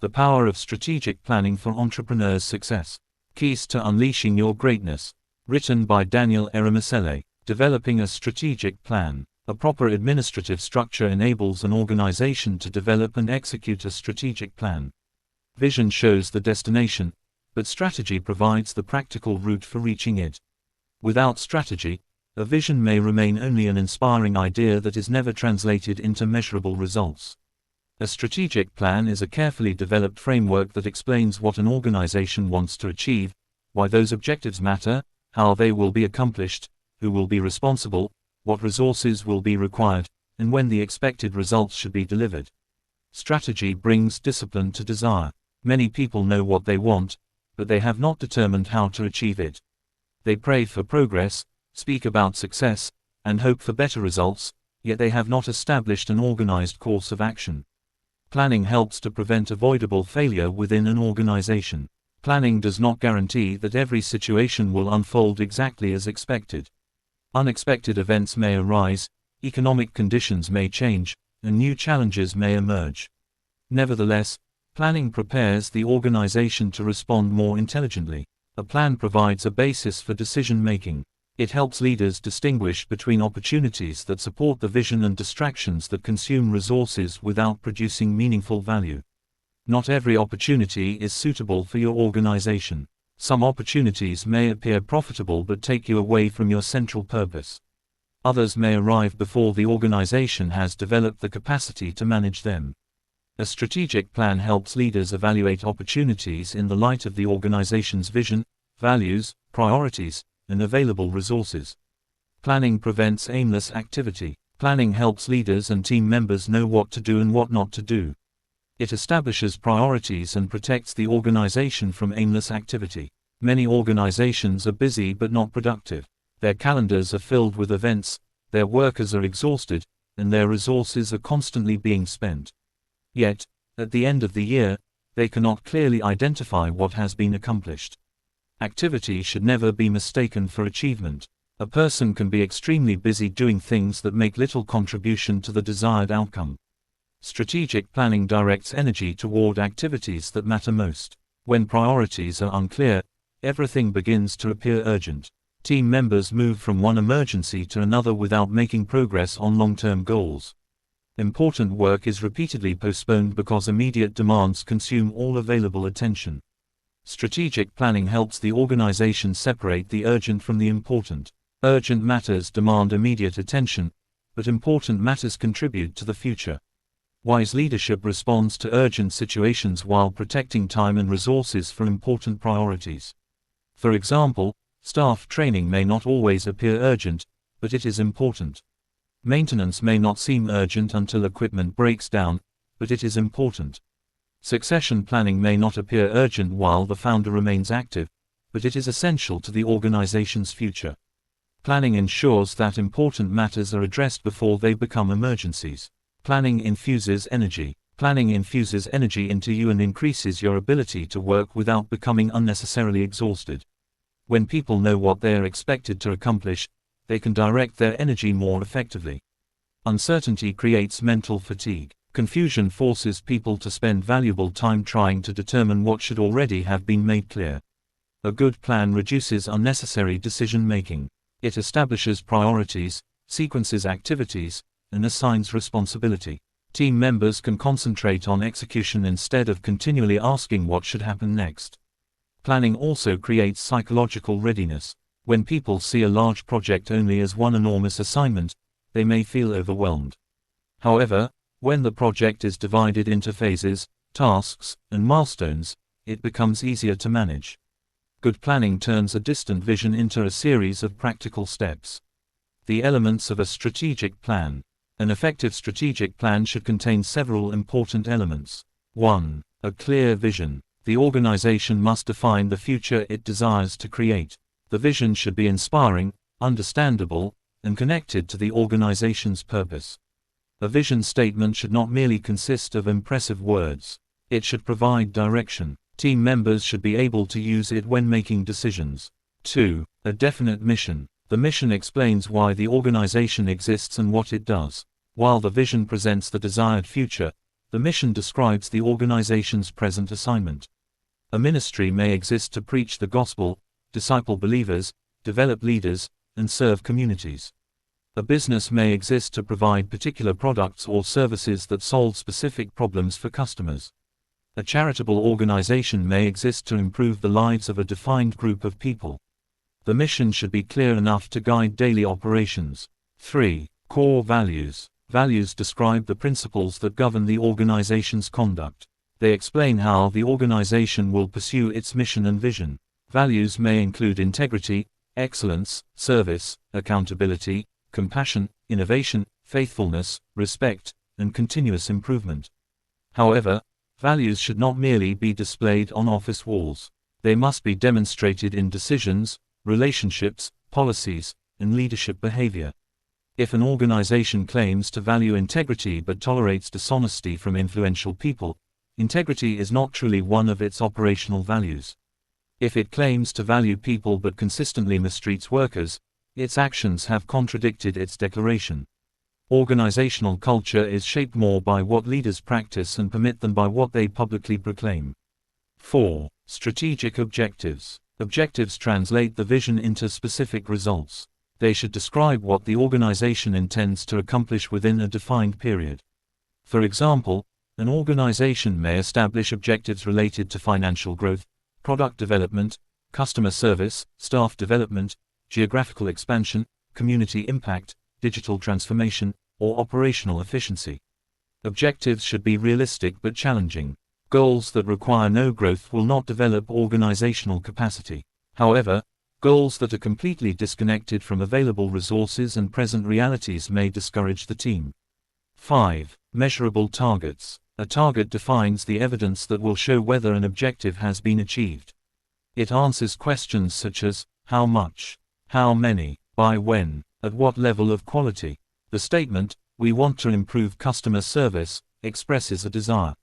The Power of Strategic Planning for Entrepreneurs' Success. Keys to Unleashing Your Greatness. Written by Daniel Eremesele. Developing a strategic plan. A proper administrative structure enables an organization to develop and execute a strategic plan. Vision shows the destination, but strategy provides the practical route for reaching it. Without strategy, a vision may remain only an inspiring idea that is never translated into measurable results. A strategic plan is a carefully developed framework that explains what an organization wants to achieve, why those objectives matter, how they will be accomplished, who will be responsible, what resources will be required, and when the expected results should be delivered. Strategy brings discipline to desire. Many people know what they want, but they have not determined how to achieve it. They pray for progress, speak about success, and hope for better results, yet they have not established an organized course of action. Planning helps to prevent avoidable failure within an organization. Planning does not guarantee that every situation will unfold exactly as expected. Unexpected events may arise, economic conditions may change, and new challenges may emerge. Nevertheless, planning prepares the organization to respond more intelligently. A plan provides a basis for decision-making. It helps leaders distinguish between opportunities that support the vision and distractions that consume resources without producing meaningful value. Not every opportunity is suitable for your organization. Some opportunities may appear profitable but take you away from your central purpose. Others may arrive before the organization has developed the capacity to manage them. A strategic plan helps leaders evaluate opportunities in the light of the organization's vision, values, priorities, and available resources. Planning prevents aimless activity. Planning helps leaders and team members know what to do and what not to do. It establishes priorities and protects the organization from aimless activity. Many organizations are busy but not productive. Their calendars are filled with events, their workers are exhausted, and their resources are constantly being spent. Yet, at the end of the year, they cannot clearly identify what has been accomplished. Activity should never be mistaken for achievement. A person can be extremely busy doing things that make little contribution to the desired outcome. Strategic planning directs energy toward activities that matter most. When priorities are unclear, everything begins to appear urgent. Team members move from one emergency to another without making progress on long-term goals. Important work is repeatedly postponed because immediate demands consume all available attention. Strategic planning helps the organization separate the urgent from the important. Urgent matters demand immediate attention, but important matters contribute to the future. Wise leadership responds to urgent situations while protecting time and resources for important priorities. For example, staff training may not always appear urgent, but it is important. Maintenance may not seem urgent until equipment breaks down, but it is important. Succession planning may not appear urgent while the founder remains active, but it is essential to the organization's future. Planning ensures that important matters are addressed before they become emergencies. Planning infuses energy. Planning infuses energy into you and increases your ability to work without becoming unnecessarily exhausted. When people know what they are expected to accomplish, they can direct their energy more effectively. Uncertainty creates mental fatigue. Confusion forces people to spend valuable time trying to determine what should already have been made clear. A good plan reduces unnecessary decision-making. It establishes priorities, sequences activities, and assigns responsibility. Team members can concentrate on execution instead of continually asking what should happen next. Planning also creates psychological readiness. When people see a large project only as one enormous assignment, they may feel overwhelmed. However, when the project is divided into phases, tasks, and milestones, it becomes easier to manage. Good planning turns a distant vision into a series of practical steps. The elements of a strategic plan. An effective strategic plan should contain several important elements. 1. A clear vision. The organization must define the future it desires to create. The vision should be inspiring, understandable, and connected to the organization's purpose. A vision statement should not merely consist of impressive words. It should provide direction. Team members should be able to use it when making decisions. 2. A definite mission. The mission explains why the organization exists and what it does. While the vision presents the desired future, The mission describes the organization's present assignment. A ministry may exist to preach the gospel, disciple believers, develop leaders, and serve communities. A business may exist to provide particular products or services that solve specific problems for customers. A charitable organization may exist to improve the lives of a defined group of people. The mission should be clear enough to guide daily operations. 3. Core values. Values describe the principles that govern the organization's conduct. They explain how the organization will pursue its mission and vision. Values may include integrity, excellence, service, accountability, compassion, innovation, faithfulness, respect, and continuous improvement. However, values should not merely be displayed on office walls. They must be demonstrated in decisions, relationships, policies, and leadership behavior. If an organization claims to value integrity but tolerates dishonesty from influential people, integrity is not truly one of its operational values. If it claims to value people but consistently mistreats workers, its actions have contradicted its declaration. Organizational culture is shaped more by what leaders practice and permit than by what they publicly proclaim. 4. Strategic objectives. Objectives translate the vision into specific results. They should describe what the organization intends to accomplish within a defined period. For example, an organization may establish objectives related to financial growth, product development, customer service, staff development, geographical expansion, community impact, digital transformation, or operational efficiency. Objectives should be realistic but challenging. Goals that require no growth will not develop organizational capacity. However, goals that are completely disconnected from available resources and present realities may discourage the team. 5. Measurable targets. A target defines the evidence that will show whether an objective has been achieved. It answers questions such as, how much, how many, by when, at what level of quality. The statement, we want to improve customer service, expresses a desire.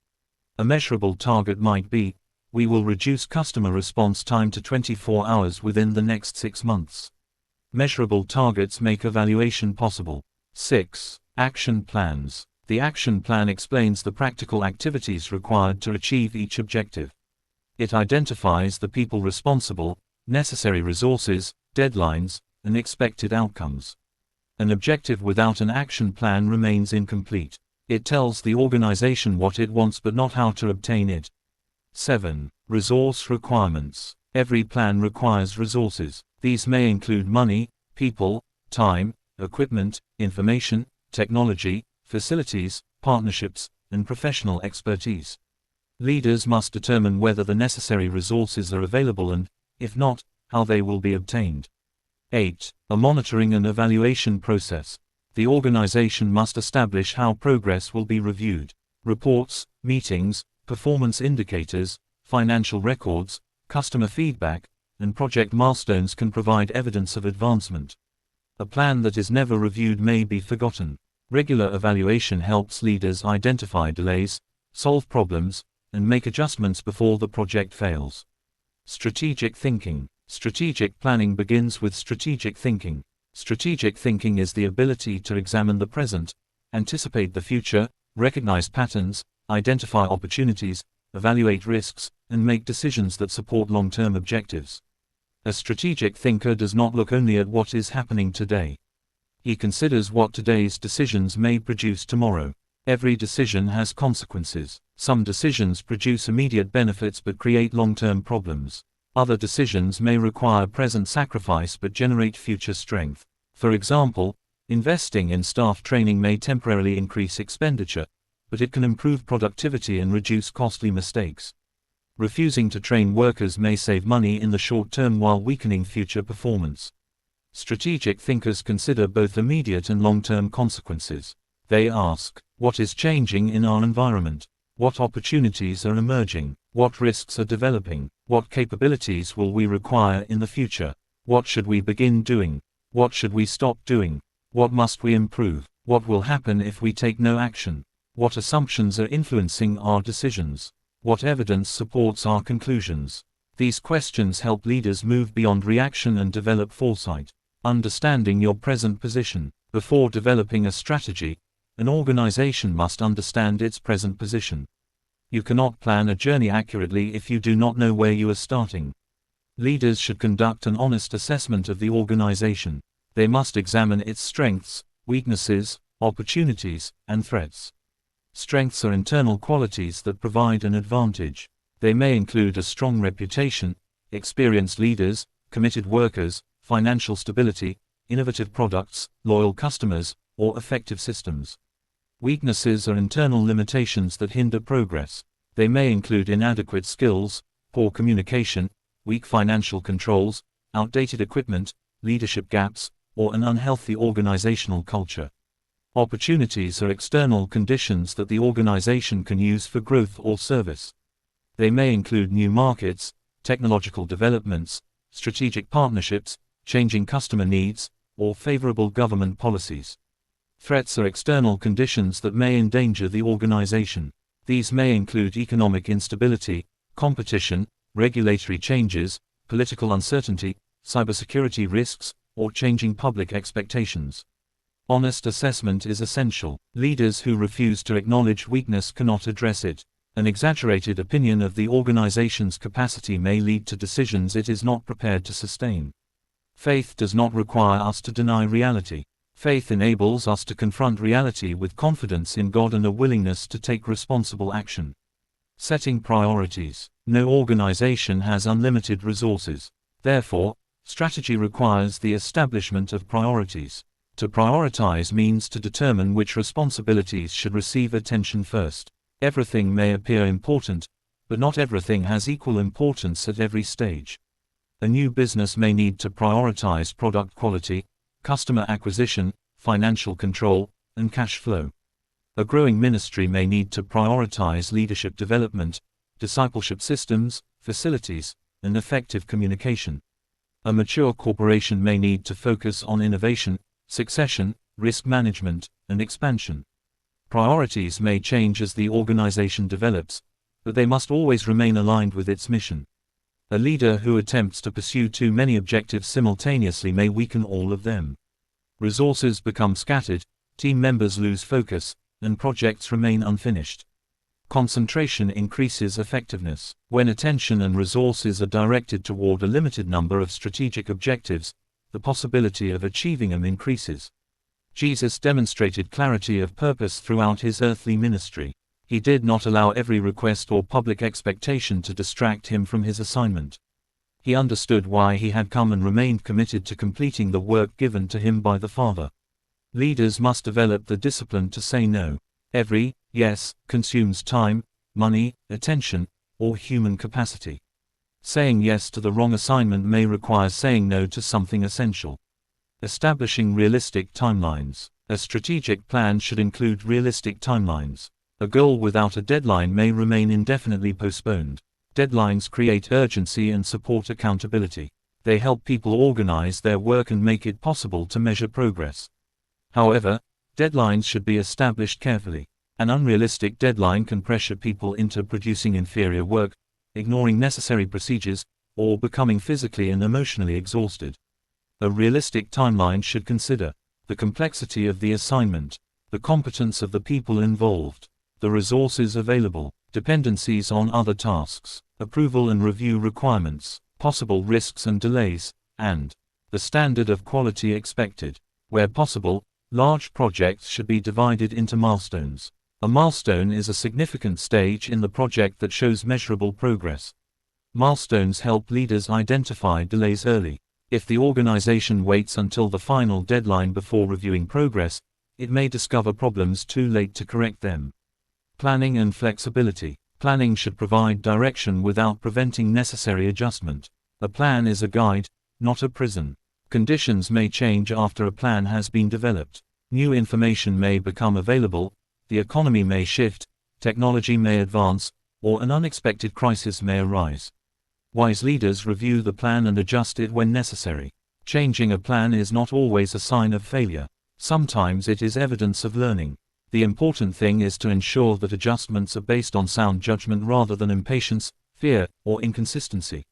A measurable target might be, we will reduce customer response time to 24 hours within the next 6 months. Measurable targets make evaluation possible. 6. Action plans. The action plan explains the practical activities required to achieve each objective. It identifies the people responsible, necessary resources, deadlines, and expected outcomes. An objective without an action plan remains incomplete. It tells the organization what it wants but not how to obtain it. 7. Resource requirements. Every plan requires resources. These may include money, people, time, equipment, information, technology, facilities, partnerships, and professional expertise. Leaders must determine whether the necessary resources are available and, if not, how they will be obtained. 8. A monitoring and evaluation process. The organization must establish how progress will be reviewed. Reports, meetings, performance indicators, financial records, customer feedback, and project milestones can provide evidence of advancement. A plan that is never reviewed may be forgotten. Regular evaluation helps leaders identify delays, solve problems, and make adjustments before the project fails. Strategic thinking. Strategic planning begins with strategic thinking. Strategic thinking is the ability to examine the present, anticipate the future, recognize patterns, identify opportunities, evaluate risks, and make decisions that support long-term objectives. A strategic thinker does not look only at what is happening today. He considers what today's decisions may produce tomorrow. Every decision has consequences. Some decisions produce immediate benefits but create long-term problems. Other decisions may require present sacrifice but generate future strength. For example, investing in staff training may temporarily increase expenditure, but it can improve productivity and reduce costly mistakes. Refusing to train workers may save money in the short term while weakening future performance. Strategic thinkers consider both immediate and long-term consequences. They ask, what is changing in our environment? What opportunities are emerging? What risks are developing? What capabilities will we require in the future? What should we begin doing? What should we stop doing? What must we improve? What will happen if we take no action? What assumptions are influencing our decisions? What evidence supports our conclusions? These questions help leaders move beyond reaction and develop foresight. Understanding your present position. Before developing a strategy, An organization must understand its present position. You cannot plan a journey accurately if you do not know where you are starting. Leaders should conduct an honest assessment of the organization. They must examine its strengths, weaknesses, opportunities, and threats. Strengths are internal qualities that provide an advantage. They may include a strong reputation, experienced leaders, committed workers, financial stability, innovative products, loyal customers, or effective systems. Weaknesses are internal limitations that hinder progress. They may include inadequate skills, poor communication, weak financial controls, outdated equipment, leadership gaps, or an unhealthy organizational culture. Opportunities are external conditions that the organization can use for growth or service. They may include new markets, technological developments, strategic partnerships, changing customer needs, or favorable government policies. Threats are external conditions that may endanger the organization. These may include economic instability, competition, regulatory changes, political uncertainty, cybersecurity risks, or changing public expectations. Honest assessment is essential. Leaders who refuse to acknowledge weakness cannot address it. An exaggerated opinion of the organization's capacity may lead to decisions it is not prepared to sustain. Faith does not require us to deny reality. Faith enables us to confront reality with confidence in God and a willingness to take responsible action. Setting priorities. No organization has unlimited resources. Therefore, strategy requires the establishment of priorities. To prioritize means to determine which responsibilities should receive attention first. Everything may appear important, but not everything has equal importance at every stage. A new business may need to prioritize product quality, customer acquisition, financial control, and cash flow. A growing ministry may need to prioritize leadership development, discipleship systems, facilities, and effective communication. A mature corporation may need to focus on innovation, succession, risk management, and expansion. Priorities may change as the organization develops, but they must always remain aligned with its mission. A leader who attempts to pursue too many objectives simultaneously may weaken all of them. Resources become scattered, team members lose focus, and projects remain unfinished. Concentration increases effectiveness. When attention and resources are directed toward a limited number of strategic objectives, the possibility of achieving them increases. Jesus demonstrated clarity of purpose throughout his earthly ministry. He did not allow every request or public expectation to distract him from his assignment. He understood why he had come and remained committed to completing the work given to him by the Father. Leaders must develop the discipline to say no. Every yes consumes time, money, attention, or human capacity. Saying yes to the wrong assignment may require saying no to something essential. Establishing realistic timelines. A strategic plan should include realistic timelines. A goal without a deadline may remain indefinitely postponed. Deadlines create urgency and support accountability. They help people organize their work and make it possible to measure progress. However, deadlines should be established carefully. An unrealistic deadline can pressure people into producing inferior work, ignoring necessary procedures, or becoming physically and emotionally exhausted. A realistic timeline should consider the complexity of the assignment, the competence of the people involved, the resources available, dependencies on other tasks, approval and review requirements, possible risks and delays, and the standard of quality expected. Where possible, large projects should be divided into milestones. A milestone is a significant stage in the project that shows measurable progress. Milestones help leaders identify delays early. If the organization waits until the final deadline before reviewing progress, it may discover problems too late to correct them. Planning and flexibility. Planning should provide direction without preventing necessary adjustment. A plan is a guide, not a prison. Conditions may change after a plan has been developed. New information may become available, the economy may shift, technology may advance, or an unexpected crisis may arise. Wise leaders review the plan and adjust it when necessary. Changing a plan is not always a sign of failure. Sometimes it is evidence of learning. The important thing is to ensure that adjustments are based on sound judgment rather than impatience, fear, or inconsistency.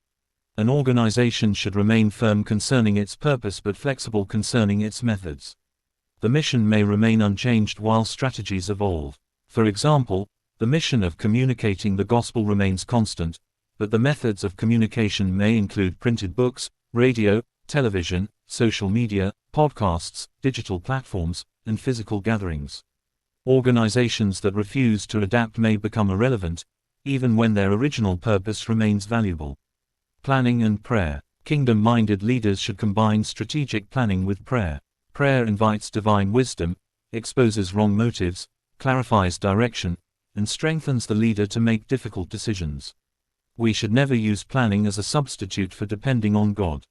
An organization should remain firm concerning its purpose but flexible concerning its methods. The mission may remain unchanged while strategies evolve. For example, the mission of communicating the gospel remains constant, but the methods of communication may include printed books, radio, television, social media, podcasts, digital platforms, and physical gatherings. Organizations that refuse to adapt may become irrelevant, even when their original purpose remains valuable. Planning and prayer. Kingdom-minded leaders should combine strategic planning with prayer. Prayer invites divine wisdom, exposes wrong motives, clarifies direction, and strengthens the leader to make difficult decisions. We should never use planning as a substitute for depending on God.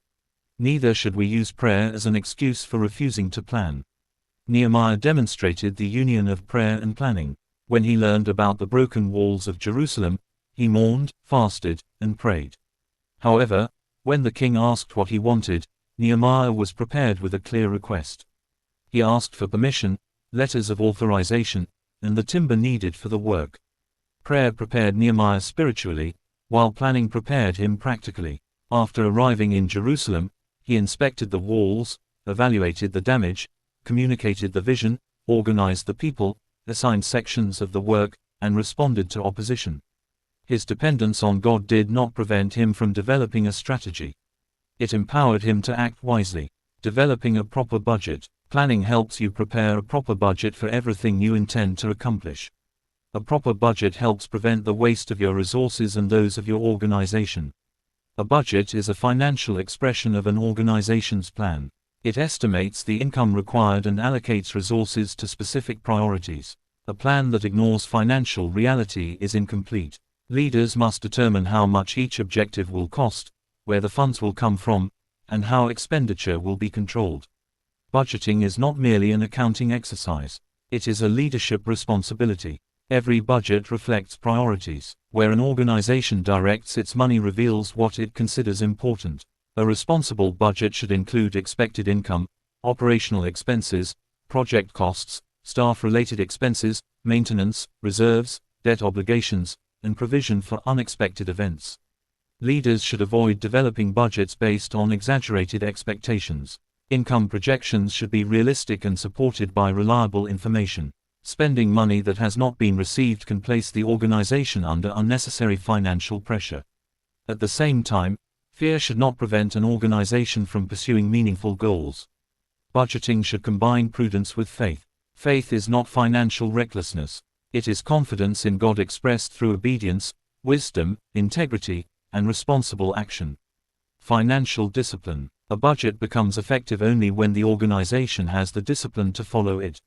Neither should we use prayer as an excuse for refusing to plan. Nehemiah demonstrated the union of prayer and planning. When he learned about the broken walls of Jerusalem, he mourned, fasted, and prayed. However, when the king asked what he wanted, Nehemiah was prepared with a clear request. He asked for permission, letters of authorization, and the timber needed for the work. Prayer prepared Nehemiah spiritually, while planning prepared him practically. After arriving in Jerusalem, he inspected the walls, evaluated the damage, communicated the vision, organized the people, assigned sections of the work, and responded to opposition. His dependence on God did not prevent him from developing a strategy. It empowered him to act wisely. Developing a proper budget. Planning helps you prepare a proper budget for everything you intend to accomplish. A proper budget helps prevent the waste of your resources and those of your organization. A budget is a financial expression of an organization's plan. It estimates the income required and allocates resources to specific priorities. A plan that ignores financial reality is incomplete. Leaders must determine how much each objective will cost, where the funds will come from, and how expenditure will be controlled. Budgeting is not merely an accounting exercise. It is a leadership responsibility. Every budget reflects priorities. Where an organization directs its money reveals what it considers important. A responsible budget should include expected income, operational expenses, project costs, staff-related expenses, maintenance, reserves, debt obligations, and provision for unexpected events. Leaders should avoid developing budgets based on exaggerated expectations. Income projections should be realistic and supported by reliable information. Spending money that has not been received can place the organization under unnecessary financial pressure. At the same time, fear should not prevent an organization from pursuing meaningful goals. Budgeting should combine prudence with faith. Faith is not financial recklessness. It is confidence in God expressed through obedience, wisdom, integrity, and responsible action. Financial discipline. A budget becomes effective only when the organization has the discipline to follow it.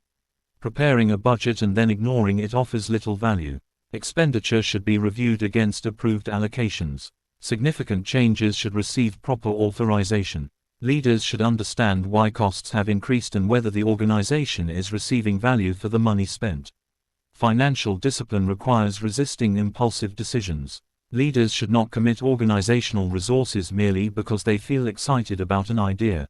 Preparing a budget and then ignoring it offers little value. Expenditure should be reviewed against approved allocations. Significant changes should receive proper authorization. Leaders should understand why costs have increased and whether the organization is receiving value for the money spent. Financial discipline requires resisting impulsive decisions. Leaders should not commit organizational resources merely because they feel excited about an idea.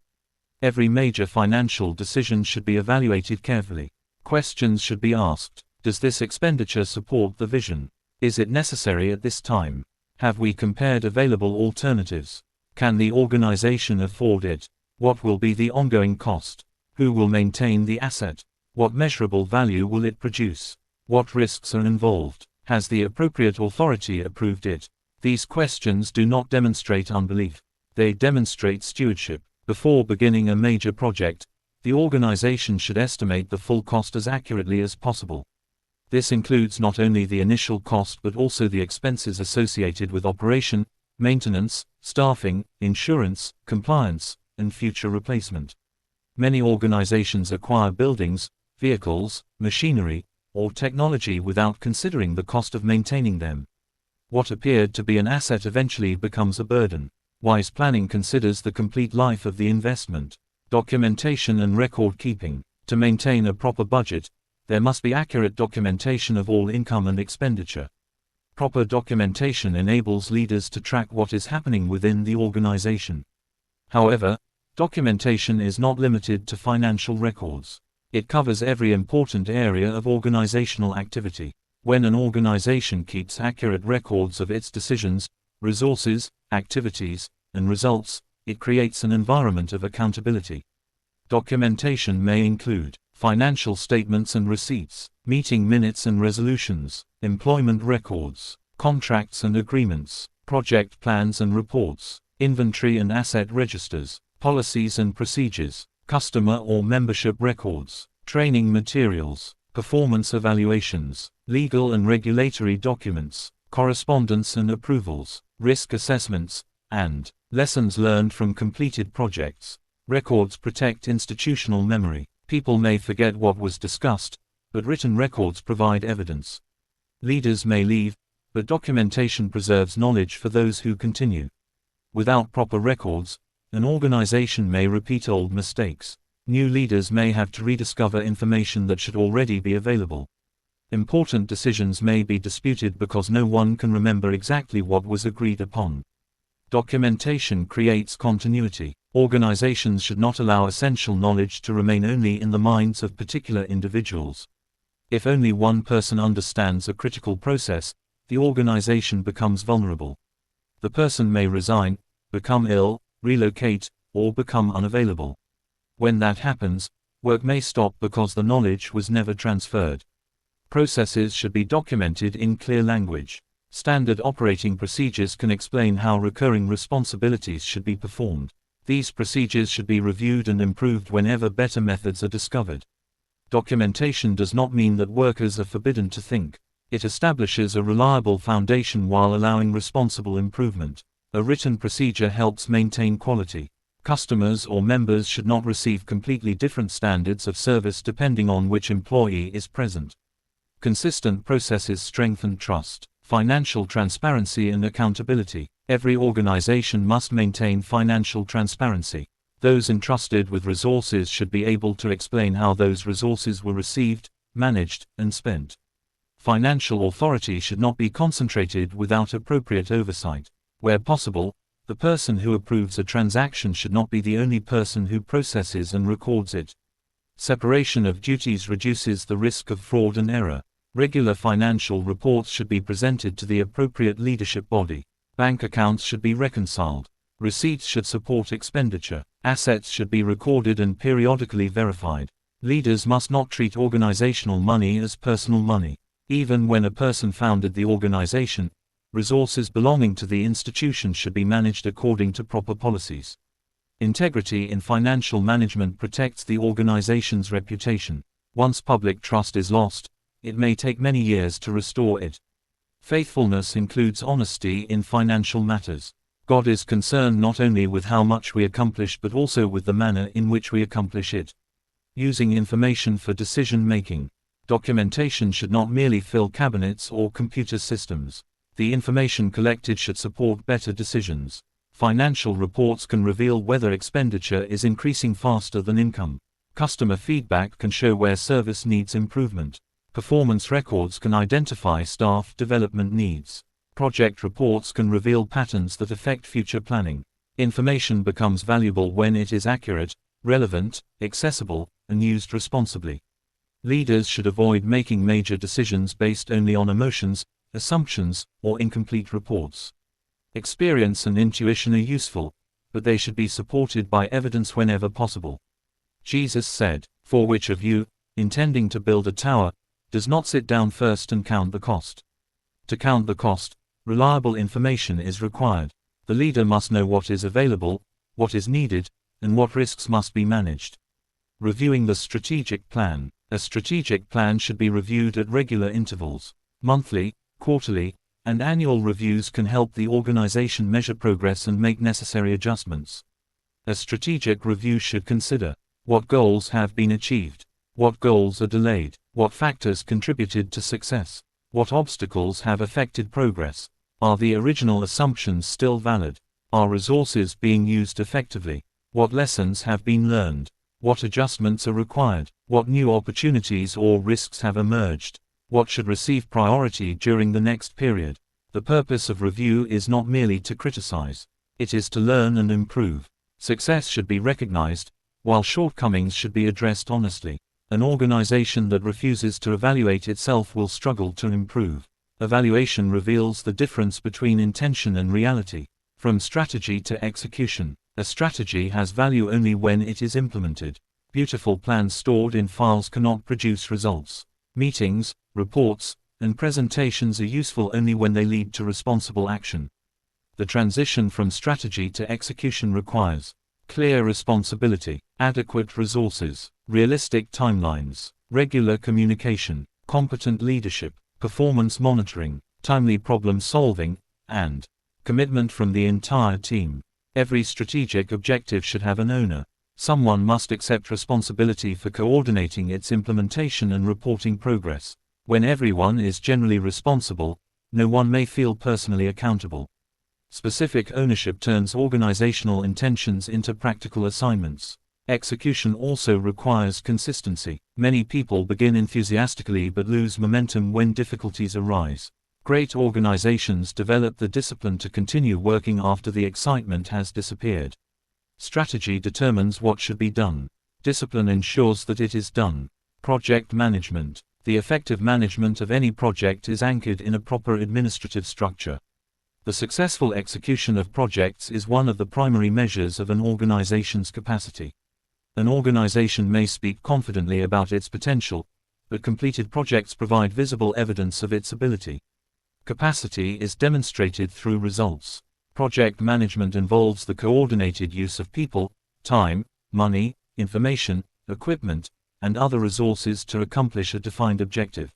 Every major financial decision should be evaluated carefully. Questions should be asked. Does this expenditure support the vision? Is it necessary at this time? Have we compared available alternatives? Can the organization afford it? What will be the ongoing cost? Who will maintain the asset? What measurable value will it produce? What risks are involved? Has the appropriate authority approved it? These questions do not demonstrate unbelief. They demonstrate stewardship. Before beginning a major project, the organization should estimate the full cost as accurately as possible. This includes not only the initial cost but also the expenses associated with operation, maintenance, staffing, insurance, compliance, and future replacement. Many organizations acquire buildings, vehicles, machinery, or technology without considering the cost of maintaining them. What appeared to be an asset eventually becomes a burden. Wise planning considers the complete life of the investment. Documentation and record keeping. To maintain a proper budget, there must be accurate documentation of all income and expenditure. Proper documentation enables leaders to track what is happening within the organization. However, documentation is not limited to financial records. It covers every important area of organizational activity. When an organization keeps accurate records of its decisions, resources, activities, and results, it creates an environment of accountability. Documentation may include financial statements and receipts, meeting minutes and resolutions, employment records, contracts and agreements, project plans and reports, inventory and asset registers, policies and procedures, customer or membership records, training materials, performance evaluations, legal and regulatory documents, correspondence and approvals, risk assessments, and lessons learned from completed projects. Records protect institutional memory. People may forget what was discussed, but written records provide evidence. Leaders may leave, but documentation preserves knowledge for those who continue. Without proper records, an organization may repeat old mistakes. New leaders may have to rediscover information that should already be available. Important decisions may be disputed because no one can remember exactly what was agreed upon. Documentation creates continuity. Organizations should not allow essential knowledge to remain only in the minds of particular individuals. If only one person understands a critical process, the organization becomes vulnerable. The person may resign, become ill, relocate, or become unavailable. When that happens, work may stop because the knowledge was never transferred. Processes should be documented in clear language. Standard operating procedures can explain how recurring responsibilities should be performed. These procedures should be reviewed and improved whenever better methods are discovered. Documentation does not mean that workers are forbidden to think. It establishes a reliable foundation while allowing responsible improvement. A written procedure helps maintain quality. Customers or members should not receive completely different standards of service depending on which employee is present. Consistent processes strengthen trust. Financial transparency and accountability. Every organization must maintain financial transparency. Those entrusted with resources should be able to explain how those resources were received, managed, and spent. Financial authority should not be concentrated without appropriate oversight. Where possible, the person who approves a transaction should not be the only person who processes and records it. Separation of duties reduces the risk of fraud and error. Regular financial reports should be presented to the appropriate leadership body. Bank accounts should be reconciled. Receipts should support expenditure. Assets should be recorded and periodically verified. Leaders must not treat organizational money as personal money. Even when a person founded the organization, resources belonging to the institution should be managed according to proper policies. Integrity in financial management protects the organization's reputation. Once public trust is lost, it may take many years to restore it. Faithfulness includes honesty in financial matters. God is concerned not only with how much we accomplish but also with the manner in which we accomplish it. Using information for decision-making. Documentation should not merely fill cabinets or computer systems. The information collected should support better decisions. Financial reports can reveal whether expenditure is increasing faster than income. Customer feedback can show where service needs improvement. Performance records can identify staff development needs. Project reports can reveal patterns that affect future planning. Information becomes valuable when it is accurate, relevant, accessible, and used responsibly. Leaders should avoid making major decisions based only on emotions, assumptions, or incomplete reports. Experience and intuition are useful, but they should be supported by evidence whenever possible. Jesus said, "For which of you, intending to build a tower, does not sit down first and count the cost?" To count the cost, reliable information is required. The leader must know what is available, what is needed, and what risks must be managed. Reviewing the strategic plan. A strategic plan should be reviewed at regular intervals. Monthly, quarterly, and annual reviews can help the organization measure progress and make necessary adjustments. A strategic review should consider what goals have been achieved, what goals are delayed, what factors contributed to success, what obstacles have affected progress. Are the original assumptions still valid? Are resources being used effectively? What lessons have been learned? What adjustments are required? What new opportunities or risks have emerged? What should receive priority during the next period? The purpose of review is not merely to criticize. It is to learn and improve. Success should be recognized, while shortcomings should be addressed honestly. An organization that refuses to evaluate itself will struggle to improve. Evaluation reveals the difference between intention and reality. From strategy to execution. A strategy has value only when it is implemented. Beautiful plans stored in files cannot produce results. Meetings, reports, and presentations are useful only when they lead to responsible action. The transition from strategy to execution requires clear responsibility, adequate resources, realistic timelines, regular communication, competent leadership, performance monitoring, timely problem solving, and commitment from the entire team. Every strategic objective should have an owner. Someone must accept responsibility for coordinating its implementation and reporting progress. When everyone is generally responsible, no one may feel personally accountable. Specific ownership turns organizational intentions into practical assignments. Execution also requires consistency. Many people begin enthusiastically but lose momentum when difficulties arise. Great organizations develop the discipline to continue working after the excitement has disappeared. Strategy determines what should be done. Discipline ensures that it is done. Project management. The effective management of any project is anchored in a proper administrative structure. The successful execution of projects is one of the primary measures of an organization's capacity. An organization may speak confidently about its potential, but completed projects provide visible evidence of its ability. Capacity is demonstrated through results. Project management involves the coordinated use of people, time, money, information, equipment, and other resources to accomplish a defined objective.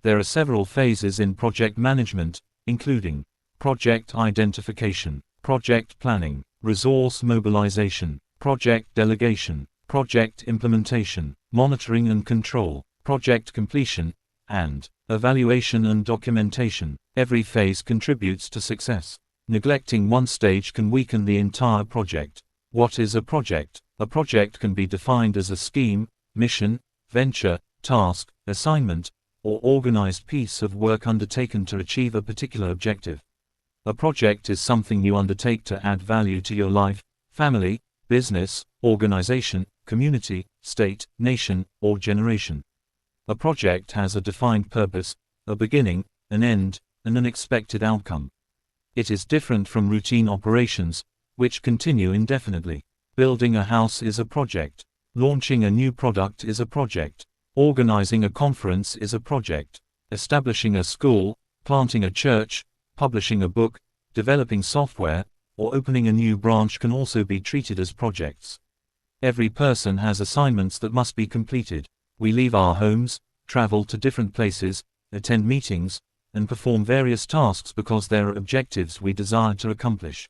There are several phases in project management, including project identification, project planning, resource mobilization, project delegation, project implementation, monitoring and control, project completion, and evaluation and documentation. Every phase contributes to success. Neglecting one stage can weaken the entire project. What is a project? A project can be defined as a scheme, mission, venture, task, assignment, or organized piece of work undertaken to achieve a particular objective. A project is something you undertake to add value to your life, family, business, organization, community, state, nation, or generation. A project has a defined purpose, a beginning, an end, and an expected outcome. It is different from routine operations, which continue indefinitely. Building a house is a project. Launching a new product is a project. Organizing a conference is a project. Establishing a school, planting a church, publishing a book, developing software, or opening a new branch can also be treated as projects. Every person has assignments that must be completed. We leave our homes, travel to different places, attend meetings, and perform various tasks because there are objectives we desire to accomplish.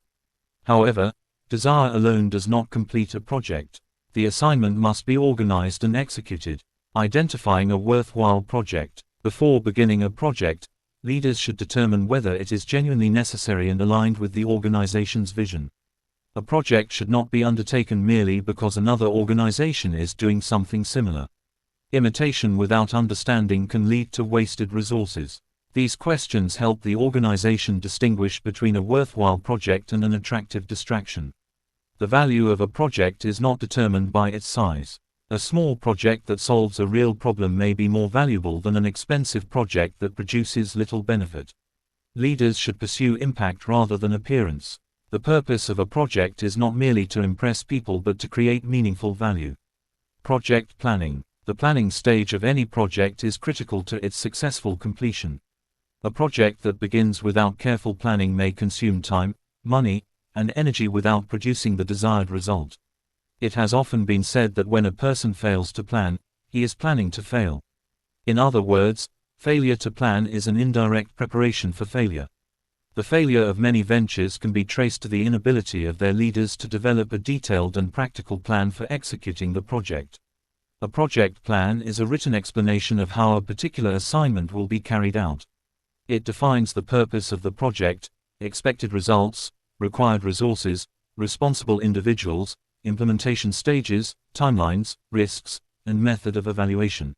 However, desire alone does not complete a project. The assignment must be organized and executed. Identifying a worthwhile project. Before beginning a project, leaders should determine whether it is genuinely necessary and aligned with the organization's vision. A project should not be undertaken merely because another organization is doing something similar. Imitation without understanding can lead to wasted resources. These questions help the organization distinguish between a worthwhile project and an attractive distraction. The value of a project is not determined by its size. A small project that solves a real problem may be more valuable than an expensive project that produces little benefit. Leaders should pursue impact rather than appearance. The purpose of a project is not merely to impress people but to create meaningful value. Project planning. The planning stage of any project is critical to its successful completion. A project that begins without careful planning may consume time, money, and energy without producing the desired result. It has often been said that when a person fails to plan, he is planning to fail. In other words, failure to plan is an indirect preparation for failure. The failure of many ventures can be traced to the inability of their leaders to develop a detailed and practical plan for executing the project. A project plan is a written explanation of how a particular assignment will be carried out. It defines the purpose of the project, expected results, required resources, responsible individuals, implementation stages, timelines, risks, and method of evaluation.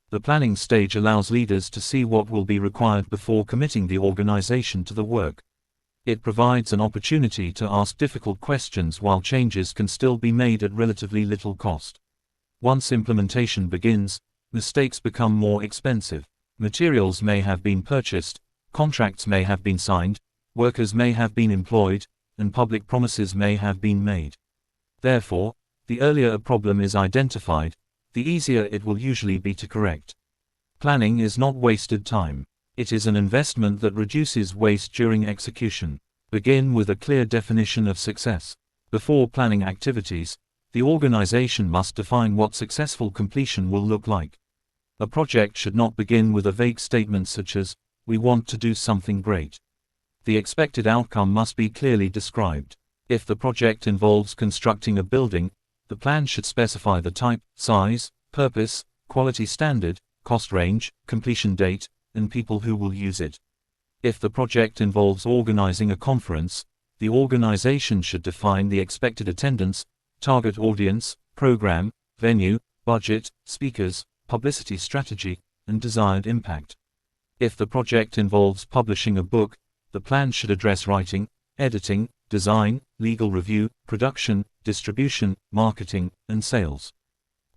The planning stage allows leaders to see what will be required before committing the organization to the work. It provides an opportunity to ask difficult questions while changes can still be made at relatively little cost. Once implementation begins, mistakes become more expensive. Materials may have been purchased, contracts may have been signed, workers may have been employed, and public promises may have been made. Therefore, The earlier a problem is identified, the easier it will usually be to correct. Planning is not wasted time. It is an investment that reduces waste during execution. Begin with a clear definition of success. Before planning activities, the organization must define what successful completion will look like. A project should not begin with a vague statement such as, "We want to do something great." The expected outcome must be clearly described. If the project involves constructing a building, the plan should specify the type, size, purpose, quality standard, cost range, completion date, and people who will use it. If the project involves organizing a conference, the organization should define the expected attendance, target audience, program, venue, budget, speakers, publicity strategy, and desired impact. If the project involves publishing a book, the plan should address writing, editing, design, legal review, production, distribution, marketing, and sales.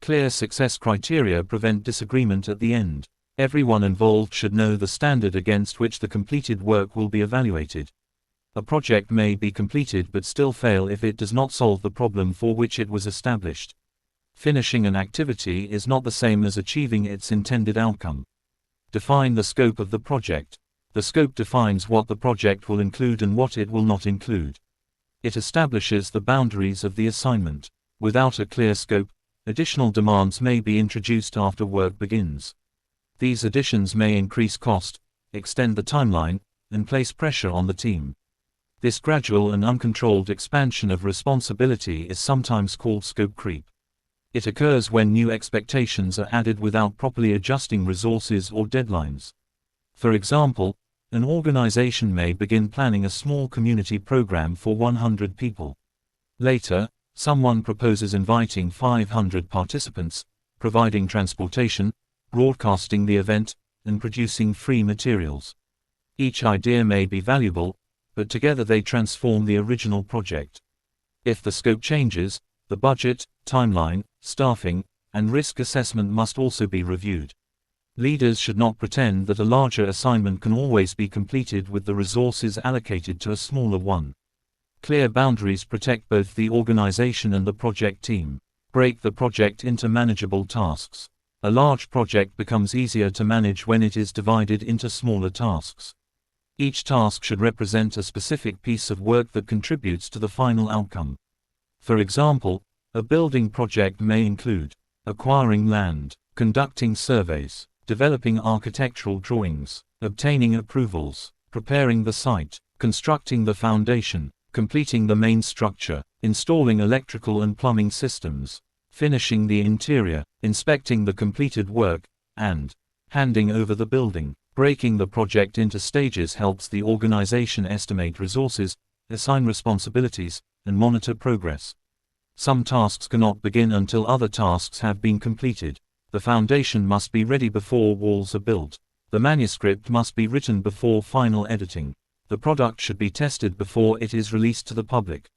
Clear success criteria prevent disagreement at the end. Everyone involved should know the standard against which the completed work will be evaluated. A project may be completed but still fail if it does not solve the problem for which it was established. Finishing an activity is not the same as achieving its intended outcome. Define the scope of the project. The scope defines what the project will include and what it will not include. It establishes the boundaries of the assignment. Without a clear scope, additional demands may be introduced after work begins. These additions may increase cost, extend the timeline, and place pressure on the team. This gradual and uncontrolled expansion of responsibility is sometimes called scope creep. It occurs when new expectations are added without properly adjusting resources or deadlines. For example, an organization may begin planning a small community program for 100 people. Later, someone proposes inviting 500 participants, providing transportation, broadcasting the event, and producing free materials. Each idea may be valuable, but together they transform the original project. If the scope changes, the budget, timeline, staffing, and risk assessment must also be reviewed. Leaders should not pretend that a larger assignment can always be completed with the resources allocated to a smaller one. Clear boundaries protect both the organization and the project team. Break the project into manageable tasks. A large project becomes easier to manage when it is divided into smaller tasks. Each task should represent a specific piece of work that contributes to the final outcome. For example, a building project may include acquiring land, conducting surveys, developing architectural drawings, obtaining approvals, preparing the site, constructing the foundation, completing the main structure, installing electrical and plumbing systems, finishing the interior, inspecting the completed work, and handing over the building. Breaking the project into stages helps the organization estimate resources, assign responsibilities, and monitor progress. Some tasks cannot begin until other tasks have been completed. The foundation must be ready before walls are built. The manuscript must be written before final editing. The product should be tested before it is released to the public.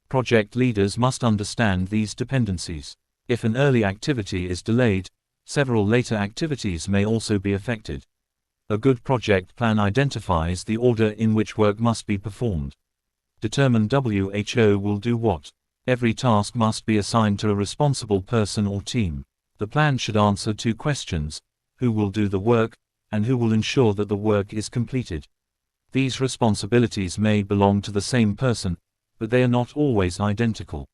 Project leaders must understand these dependencies. If an early activity is delayed, several later activities may also be affected. A good project plan identifies the order in which work must be performed. Determine who will do what. Every task must be assigned to a responsible person or team. The plan should answer two questions: who will do the work, and who will ensure that the work is completed. These responsibilities may belong to the same person, but they are not always identical.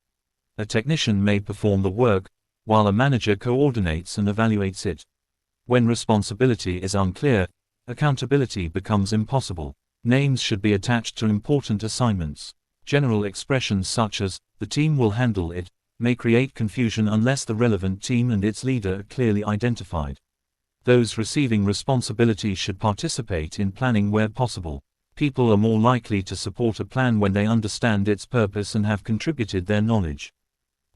A technician may perform the work, while a manager coordinates and evaluates it. When responsibility is unclear, accountability becomes impossible. Names should be attached to important assignments. General expressions such as, "the team will handle it," may create confusion unless the relevant team and its leader are clearly identified. Those receiving responsibility should participate in planning where possible. People are more likely to support a plan when they understand its purpose and have contributed their knowledge.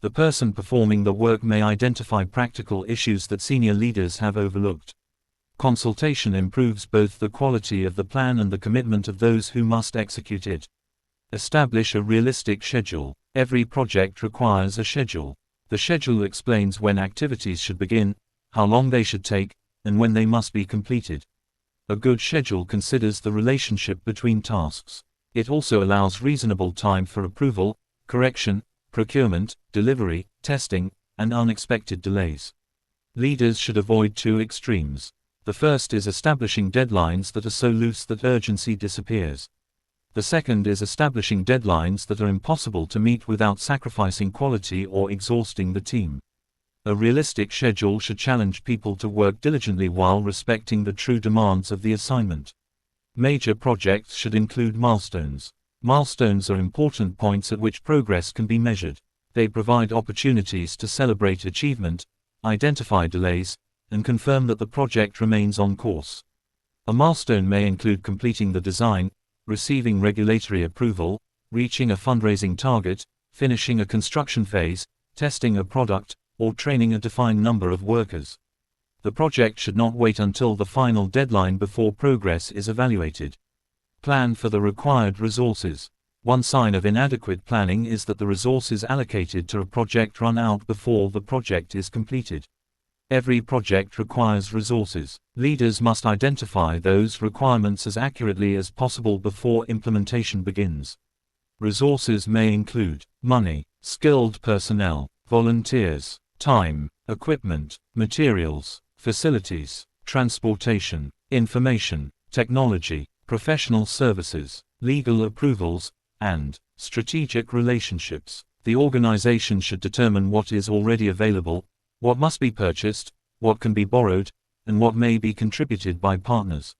The person performing the work may identify practical issues that senior leaders have overlooked. Consultation improves both the quality of the plan and the commitment of those who must execute it. Establish a realistic schedule. Every project requires a schedule. The schedule explains when activities should begin, how long they should take, and when they must be completed. A good schedule considers the relationship between tasks. It also allows reasonable time for approval, correction, procurement, delivery, testing, and unexpected delays. Leaders should avoid two extremes. The first is establishing deadlines that are so loose that urgency disappears. The second is establishing deadlines that are impossible to meet without sacrificing quality or exhausting the team. A realistic schedule should challenge people to work diligently while respecting the true demands of the assignment. Major projects should include milestones. Milestones are important points at which progress can be measured. They provide opportunities to celebrate achievement, identify delays, and confirm that the project remains on course. A milestone may include completing the design, receiving regulatory approval, reaching a fundraising target, finishing a construction phase, testing a product, or training a defined number of workers. The project should not wait until the final deadline before progress is evaluated. Plan for the required resources. One sign of inadequate planning is that the resources allocated to a project run out before the project is completed. Every project requires resources. Leaders must identify those requirements as accurately as possible before implementation begins. Resources may include money, skilled personnel, volunteers, time, equipment, materials, facilities, transportation, information, technology, professional services, legal approvals, and strategic relationships. The organization should determine what is already available, what must be purchased, what can be borrowed, and what may be contributed by partners.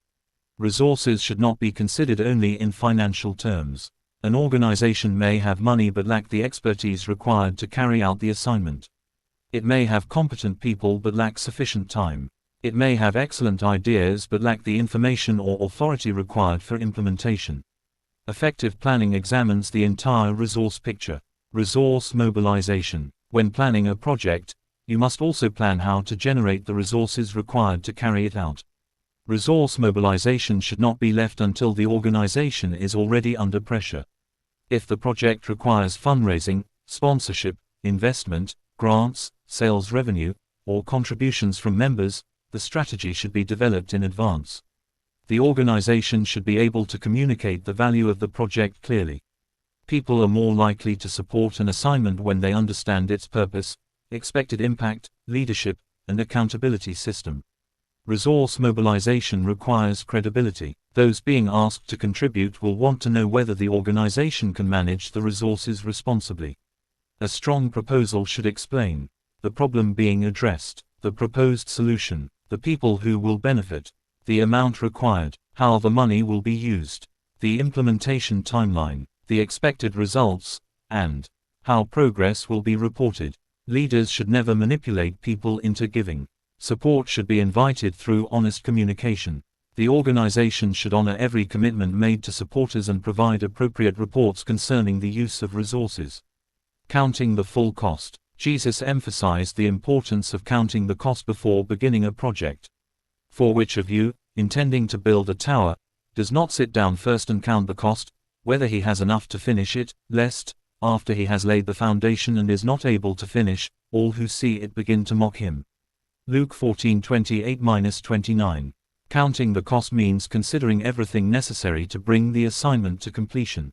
Resources should not be considered only in financial terms. An organization may have money but lack the expertise required to carry out the assignment. It may have competent people but lack sufficient time. It may have excellent ideas but lack the information or authority required for implementation. Effective planning examines the entire resource picture. Resource mobilization. When planning a project, you must also plan how to generate the resources required to carry it out. Resource mobilization should not be left until the organization is already under pressure. If the project requires fundraising, sponsorship, investment, grants, sales revenue, or contributions from members, the strategy should be developed in advance. The organization should be able to communicate the value of the project clearly. People are more likely to support an assignment when they understand its purpose, expected impact, leadership, and accountability system. Resource mobilization requires credibility. Those being asked to contribute will want to know whether the organization can manage the resources responsibly. A strong proposal should explain the problem being addressed, the proposed solution, the people who will benefit, the amount required, how the money will be used, the implementation timeline, the expected results, and how progress will be reported. Leaders should never manipulate people into giving. Support should be invited through honest communication. The organization should honor every commitment made to supporters and provide appropriate reports concerning the use of resources. Counting the full cost. Jesus emphasized the importance of counting the cost before beginning a project. For which of you, intending to build a tower, does not sit down first and count the cost, whether he has enough to finish it, lest, after he has laid the foundation and is not able to finish, all who see it begin to mock him. Luke 14:28-29. Counting the cost means considering everything necessary to bring the assignment to completion.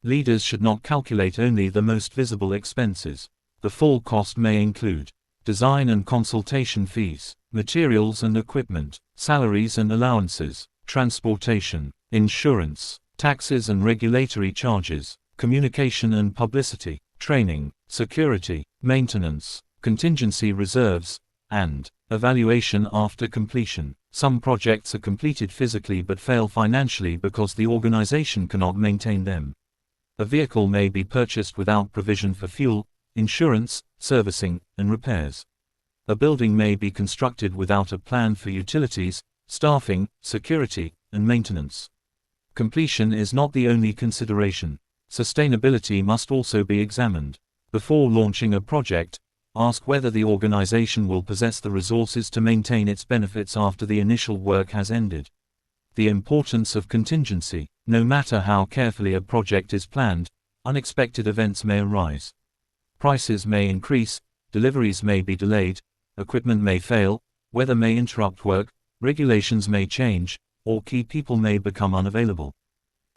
Leaders should not calculate only the most visible expenses. The full cost may include design and consultation fees, materials and equipment, salaries and allowances, transportation, insurance, taxes and regulatory charges, communication and publicity, training, security, maintenance, contingency reserves, and evaluation after completion. Some projects are completed physically but fail financially because the organization cannot maintain them. A vehicle may be purchased without provision for fuel, insurance, servicing, and repairs. A building may be constructed without a plan for utilities, staffing, security, and maintenance. Completion is not the only consideration. Sustainability must also be examined. Before launching a project, ask whether the organization will possess the resources to maintain its benefits after the initial work has ended. The importance of contingency. No matter how carefully a project is planned, unexpected events may arise. Prices may increase, deliveries may be delayed, equipment may fail, weather may interrupt work, regulations may change, or key people may become unavailable.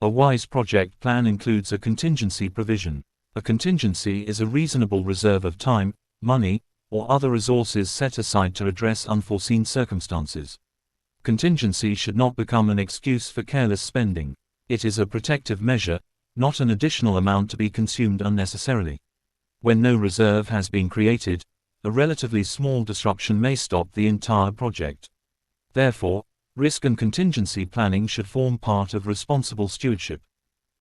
A wise project plan includes a contingency provision. A contingency is a reasonable reserve of time, money, or other resources set aside to address unforeseen circumstances. Contingency should not become an excuse for careless spending. It is a protective measure, not an additional amount to be consumed unnecessarily. When no reserve has been created, a relatively small disruption may stop the entire project. Therefore, risk and contingency planning should form part of responsible stewardship.